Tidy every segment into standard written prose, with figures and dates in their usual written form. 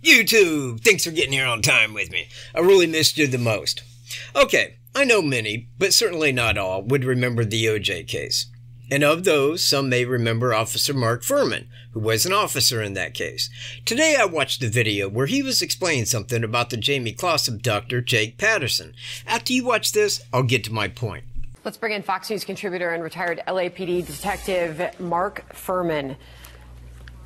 YouTube! Thanks for getting here on time with me. I really missed you the most. Okay, I know many, but certainly not all, would remember the OJ case. And of those, some may remember Officer Mark Fuhrman, who was an officer in that case. Today I watched a video where he was explaining something about the Jamie Closs abductor, Jake Patterson. After you watch this, I'll get to my point. Let's bring in Fox News contributor and retired LAPD detective Mark Fuhrman.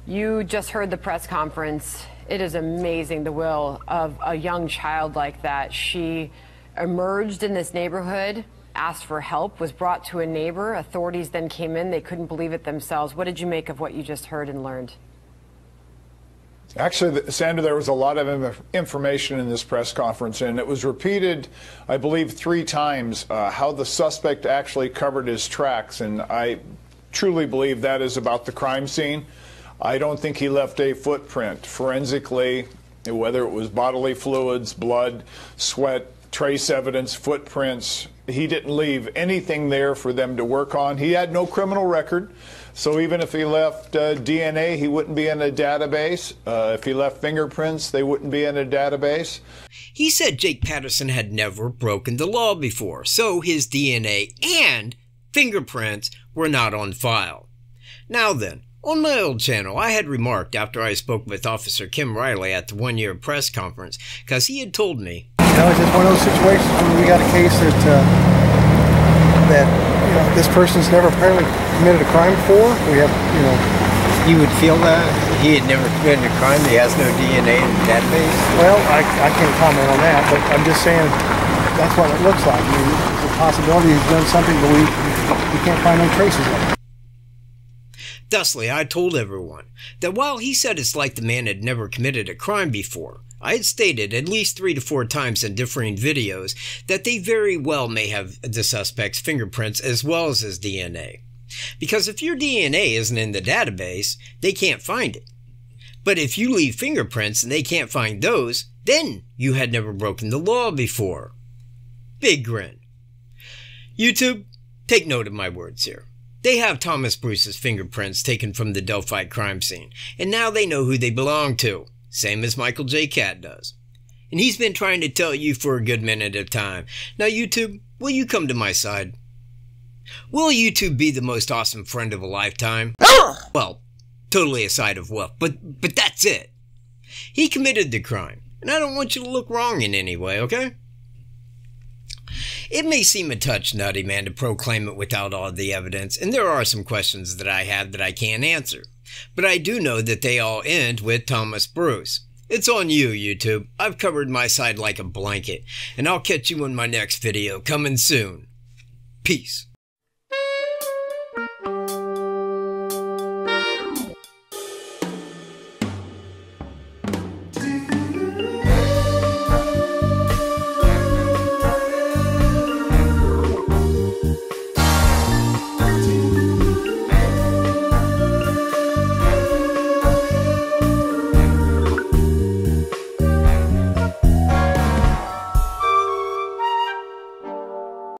You just heard the press conference. It is amazing the will of a young child like that. She emerged in this neighborhood, asked for help, was brought to a neighbor. Authorities then came in. They couldn't believe it themselves. What did you make of what you just heard and learned? Actually, Sandra, there was a lot of information in this press conference, and it was repeated, I believe, 3 times, how the suspect actually covered his tracks. And I truly believe that is about the crime scene. I don't think he left a footprint. Forensically, whether it was bodily fluids, blood, sweat, trace evidence, footprints, he didn't leave anything there for them to work on. He had no criminal record, so even if he left DNA, he wouldn't be in a database. If he left fingerprints, they wouldn't be in a database. He said Jake Patterson had never broken the law before, so his DNA and fingerprints were not on file. Now then, on my old channel, I had remarked after I spoke with Officer Kim Riley at the one-year press conference, because he had told me, you know, it's just one of those situations when we got a case that this person's never apparently committed a crime before. We have, You would feel that he had never committed a crime, he has no DNA in the database? Well, I can't comment on that, but I'm just saying that's what it looks like. I mean, it's a possibility he's done something, but we can't find no traces of it. Thusly, I told everyone that while he said it's like the man had never committed a crime before, I had stated at least 3 to 4 times in differing videos that they very well may have the suspect's fingerprints as well as his DNA. Because if your DNA isn't in the database, they can't find it. But if you leave fingerprints and they can't find those, then you had never broken the law before. Big grin. YouTube, take note of my words here. They have Thomas Bruce's fingerprints taken from the Delphi crime scene, and now they know who they belong to, same as Michael J. Katt does. And he's been trying to tell you for a good minute of time. Now YouTube, will you come to my side? Will YouTube be the most awesome friend of a lifetime? Well, totally aside of wealth, but that's it. He committed the crime, and I don't want you to look wrong in any way, okay? It may seem a touch nutty, man, to proclaim it without all the evidence, and there are some questions that I have that I can't answer. But I do know that they all end with Thomas Bruce. It's on you, YouTube. I've covered my side like a blanket, and I'll catch you in my next video, coming soon. Peace.